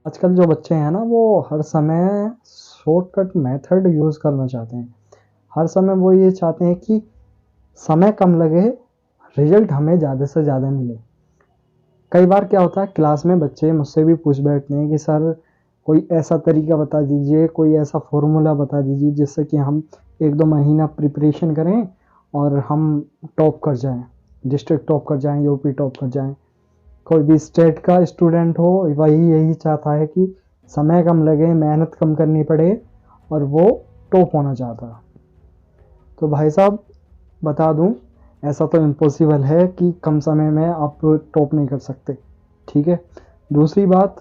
आजकल जो बच्चे हैं ना वो हर समय शॉर्टकट मेथड यूज़ करना चाहते हैं। हर समय वो ये चाहते हैं कि समय कम लगे, रिजल्ट हमें ज़्यादा से ज़्यादा मिले। कई बार क्या होता है क्लास में बच्चे मुझसे भी पूछ बैठते हैं कि सर कोई ऐसा तरीका बता दीजिए, कोई ऐसा फ़ॉर्मूला बता दीजिए जिससे कि हम 1-2 महीना प्रिपरेशन करें और हम टॉप कर जाएँ, डिस्ट्रिक्ट टॉप कर जाएँ, यूपी टॉप कर जाएँ। कोई भी स्टेट का स्टूडेंट हो वही यही चाहता है कि समय कम लगे, मेहनत कम करनी पड़े और वो टॉप होना चाहता है। तो भाई साहब बता दूं, ऐसा तो इम्पॉसिबल है कि कम समय में आप टॉप नहीं कर सकते। ठीक है। दूसरी बात,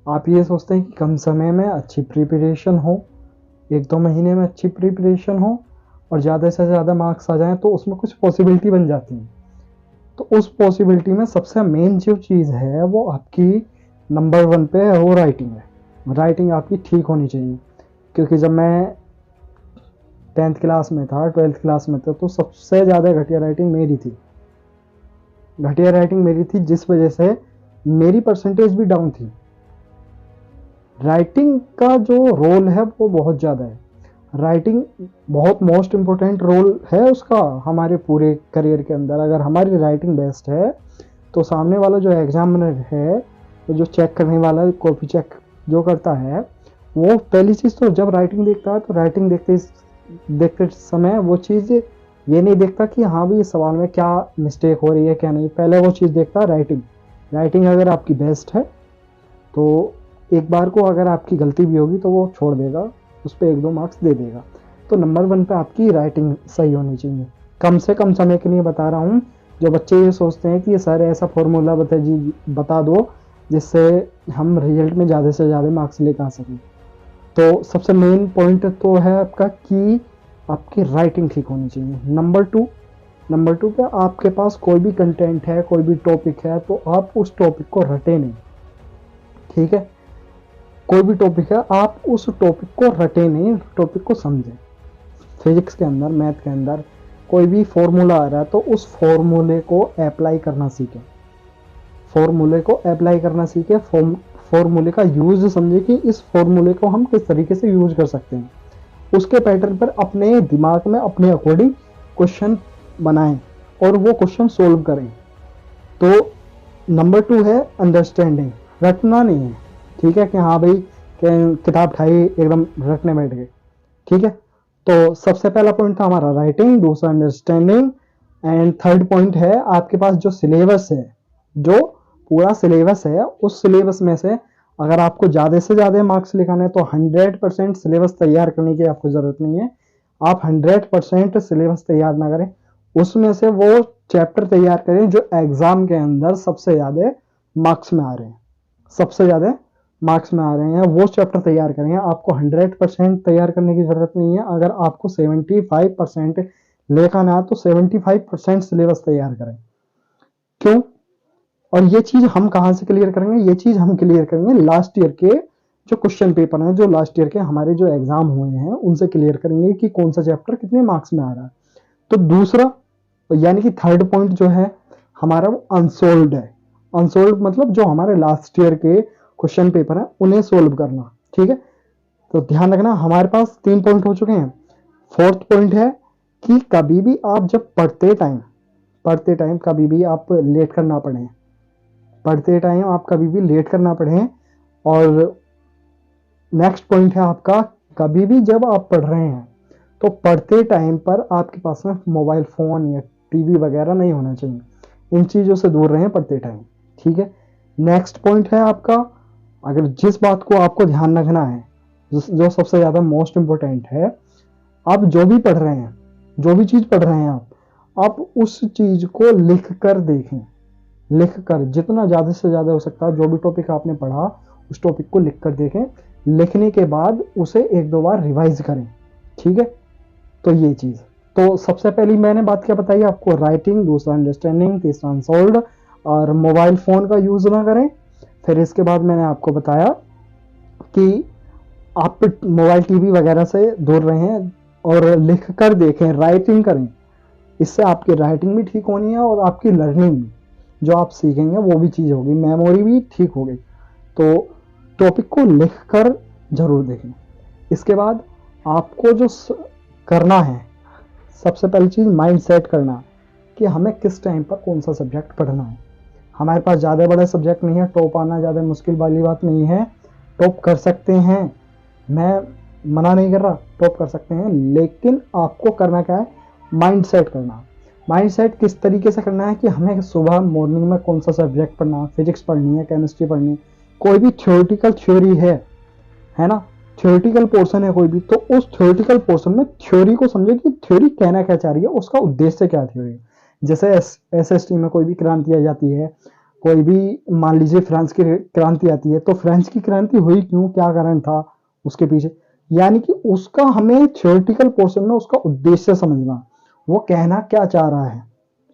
आप ये सोचते हैं कि कम समय में अच्छी प्रिपरेशन हो, 1-2 महीने में अच्छी प्रिपरेशन हो और ज़्यादा से ज़्यादा मार्क्स आ जाएं तो उसमें कुछ पॉसिबिलिटी बन जाती है। तो उस पॉसिबिलिटी में सबसे मेन जो चीज़ है वो आपकी नंबर 1 पे है, वो राइटिंग है। राइटिंग आपकी ठीक होनी चाहिए, क्योंकि जब मैं 10th क्लास में था, 12th क्लास में था, तो सबसे ज़्यादा घटिया राइटिंग मेरी थी। घटिया राइटिंग मेरी थी जिस वजह से मेरी परसेंटेज भी डाउन थी। राइटिंग का जो रोल है वो बहुत ज़्यादा है। राइटिंग बहुत मोस्ट इम्पोर्टेंट रोल है उसका हमारे पूरे करियर के अंदर। अगर हमारी राइटिंग बेस्ट है तो सामने वाला जो एग्जामिनर है, तो जो चेक करने वाला कॉपी चेक जो करता है, वो पहली चीज़ तो जब राइटिंग देखता है तो राइटिंग देखते समय वो चीज़ ये नहीं देखता कि हाँ भी इस सवाल में क्या मिस्टेक हो रही है क्या नहीं। पहले वो चीज़ देखता है राइटिंग। राइटिंग अगर आपकी बेस्ट है तो एक बार को अगर आपकी गलती भी होगी तो वो छोड़ देगा, उस पर 1-2 मार्क्स दे देगा। तो नंबर 1 पे आपकी राइटिंग सही होनी चाहिए। कम से कम समय के लिए बता रहा हूँ। जो बच्चे ये सोचते हैं कि सर ऐसा फॉर्मूला बता दो जिससे हम रिजल्ट में ज़्यादा से ज़्यादा मार्क्स लेकर आ सकें। तो सबसे मेन पॉइंट तो है आपका कि आपकी राइटिंग ठीक होनी चाहिए। नंबर टू पे आपके पास कोई भी कंटेंट है, कोई भी टॉपिक है, तो आप उस टॉपिक को रटे नहीं। ठीक है। कोई भी टॉपिक है, आप उस टॉपिक को रटे नहीं, टॉपिक को समझें। फिजिक्स के अंदर, मैथ के अंदर कोई भी फॉर्मूला आ रहा है तो उस फॉर्मूले को अप्लाई करना सीखें। फॉर्मूले को अप्लाई करना सीखें। फॉर्मूले का यूज समझे कि इस फॉर्मूले को हम किस तरीके से यूज कर सकते हैं। उसके पैटर्न पर अपने दिमाग में अपने अकॉर्डिंग क्वेश्चन बनाएं और वो क्वेश्चन सोल्व करें। तो नंबर 2 है अंडरस्टैंडिंग। रटना नहीं है। ठीक है कि हाँ भाई किताब उठाई एकदम रटने बैठ गए। ठीक है। तो सबसे पहला पॉइंट था हमारा राइटिंग, दूसरा अंडरस्टैंडिंग, एंड थर्ड पॉइंट है आपके पास जो सिलेबस है, जो पूरा सिलेबस है, उस सिलेबस में से अगर आपको ज़्यादा से ज़्यादा मार्क्स लिखाने हैं तो 100% सिलेबस तैयार करने की आपको ज़रूरत नहीं है। आप 100% सिलेबस तैयार ना करें, उसमें से वो चैप्टर तैयार करें जो एग्जाम के अंदर सबसे ज़्यादा मार्क्स में आ रहे हैं। सबसे ज़्यादा मार्क्स में आ रहे हैं वो चैप्टर तैयार करेंगे। आपको 100% तैयार करने की ज़रूरत नहीं है। अगर आपको 75% लेखा ना तो 75% सिलेबस तैयार करें। क्यों? और ये चीज़ हम कहाँ से क्लियर करेंगे? ये चीज़ हम क्लियर करेंगे लास्ट ईयर के जो क्वेश्चन पेपर हैं, जो लास्ट ईयर के हमारे जो एग्जाम हुए हैं उनसे क्लियर करेंगे कि कौन सा चैप्टर कितने मार्क्स में आ रहा है। तो दूसरा यानी कि थर्ड पॉइंट जो है हमारा वो अनसोल्व है। अनसोल्व मतलब जो हमारे लास्ट ईयर के क्वेश्चन पेपर है उन्हें सोल्व करना। ठीक है। तो ध्यान रखना हमारे पास 3 पॉइंट हो चुके हैं। फोर्थ पॉइंट है कि कभी भी आप जब पढ़ते टाइम कभी भी आप लेट करना पड़े। पढ़ते टाइम आप कभी भी लेट करना पड़े। और नेक्स्ट पॉइंट है आपका, कभी भी जब आप पढ़ रहे हैं तो पढ़ते टाइम पर आपके पास में मोबाइल फ़ोन या टीवी वगैरह नहीं होना चाहिए। इन चीज़ों से दूर रहें पढ़ते टाइम। ठीक है। नेक्स्ट पॉइंट है आपका, अगर जिस बात को आपको ध्यान रखना है, जो सबसे ज़्यादा मोस्ट इम्पोर्टेंट है, आप जो भी पढ़ रहे हैं, जो भी चीज़ पढ़ रहे हैं आप उस चीज़ को लिख कर देखें। लिख कर जितना ज़्यादा से ज़्यादा हो सकता है, जो भी टॉपिक आपने पढ़ा उस टॉपिक को लिख कर देखें। लिखने के बाद उसे 1-2 बार रिवाइज करें। ठीक है। तो ये चीज़, तो सबसे पहली मैंने बात क्या बताई आपको, राइटिंग, दूसरा अंडरस्टैंडिंग, तीसरा अनसोल्ड, और मोबाइल फ़ोन का यूज़ ना करें। फिर इसके बाद मैंने आपको बताया कि आप मोबाइल टीवी वगैरह से दूर रहें और लिख कर देखें, राइटिंग करें। इससे आपकी राइटिंग भी ठीक होनी है और आपकी लर्निंग भी, जो आप सीखेंगे वो भी चीज़ होगी, मेमोरी भी ठीक होगी। तो टॉपिक को लिख कर जरूर देखें। इसके बाद आपको जो करना है, सबसे पहली चीज़ माइंड सेट करना कि हमें किस टाइम पर कौन सा सब्जेक्ट पढ़ना है। हमारे पास ज़्यादा बड़ा सब्जेक्ट नहीं है, टॉप आना ज़्यादा मुश्किल वाली बात नहीं है, टॉप कर सकते हैं, मैं मना नहीं कर रहा, टॉप कर सकते हैं, लेकिन आपको करना क्या है, माइंड सेट करना। माइंड सेट किस तरीके से करना है कि हमें सुबह मॉर्निंग में कौन सा सब्जेक्ट पढ़ना है, फिजिक्स पढ़नी है, केमिस्ट्री पढ़नी है, कोई भी थ्योरेटिकल थ्योरी है ना, थ्योरेटिकल पोर्शन है कोई भी, तो उस थ्योरेटिकल पोर्शन में थ्योरी को समझे कि थ्योरी कहना क्या चाह रही है, उसका उद्देश्य क्या थ्योरी। जैसे एसएसटी में कोई भी क्रांति आ जाती है, कोई भी मान लीजिए फ्रांस की क्रांति आती है, तो फ्रांस की क्रांति हुई क्यों, क्या कारण था उसके पीछे, यानी कि उसका हमें थ्योरेटिकल पोर्शन में उसका उद्देश्य समझना, वो कहना क्या चाह रहा है,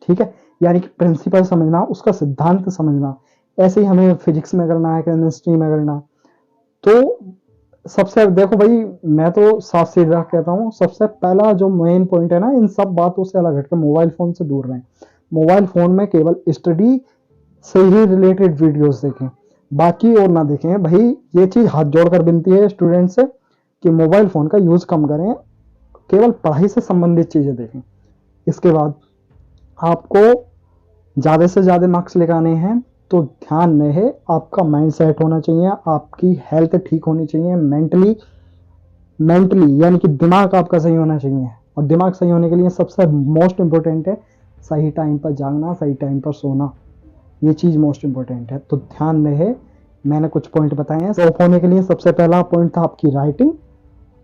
ठीक है, यानी कि प्रिंसिपल समझना, उसका सिद्धांत समझना। ऐसे ही हमें फिजिक्स में करना है, केमिस्ट्री में करना। तो सबसे देखो भाई, मैं तो साफ सीधा कहता हूँ, सबसे पहला जो मेन पॉइंट है ना, इन सब बातों से अलग हटकर मोबाइल फोन से दूर रहें। मोबाइल फोन में केवल स्टडी से ही रिलेटेड वीडियोस देखें, बाकी और ना देखें भाई। ये चीज हाथ जोड़कर विनती है स्टूडेंट से कि मोबाइल फोन का यूज कम करें, केवल पढ़ाई से संबंधित चीजें देखें। इसके बाद आपको ज़्यादा से ज़्यादा मार्क्स लगाने हैं, तो ध्यान रहे आपका माइंड सेट होना चाहिए, आपकी हेल्थ ठीक होनी चाहिए, मेंटली यानी कि दिमाग आपका सही होना चाहिए। और दिमाग सही होने के लिए सबसे मोस्ट इम्पोर्टेंट है सही टाइम पर जागना, सही टाइम पर सोना, ये चीज़ मोस्ट इम्पोर्टेंट है। तो ध्यान रहे, मैंने कुछ पॉइंट बताए हैं। टॉप होने के लिए सबसे पहला पॉइंट था आपकी राइटिंग,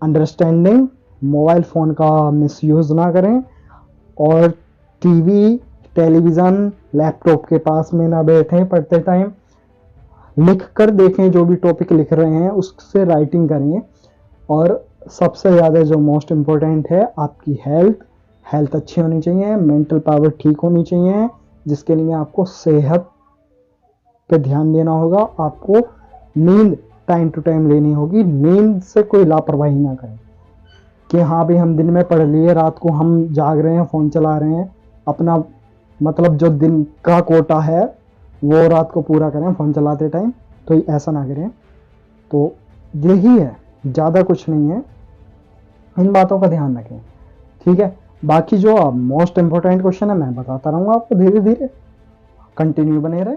अंडरस्टैंडिंग, मोबाइल फ़ोन का मिसयूज़ ना करें, और टीवी, टेलीविज़न, लैपटॉप के पास में ना बैठें पढ़ते टाइम, लिख कर देखें, जो भी टॉपिक लिख रहे हैं उससे राइटिंग करें। और सबसे ज़्यादा जो मोस्ट इम्पोर्टेंट है आपकी हेल्थ अच्छी होनी चाहिए, मेंटल पावर ठीक होनी चाहिए, जिसके लिए आपको सेहत पे ध्यान देना होगा, आपको नींद टाइम टू टाइम लेनी होगी, नींद से कोई लापरवाही ना करें कि हाँ भाई हम दिन में पढ़ लिए, रात को हम जाग रहे हैं, फ़ोन चला रहे हैं, अपना मतलब जो दिन का कोटा है वो रात को पूरा करें फ़ोन चलाते टाइम, तो ऐसा ना करें। तो यही है, ज़्यादा कुछ नहीं है, इन बातों का ध्यान रखें, ठीक है। बाकी जो मोस्ट इम्पोर्टेंट क्वेश्चन है मैं बताता रहूँगा आपको, धीरे धीरे कंटिन्यू बने रहे।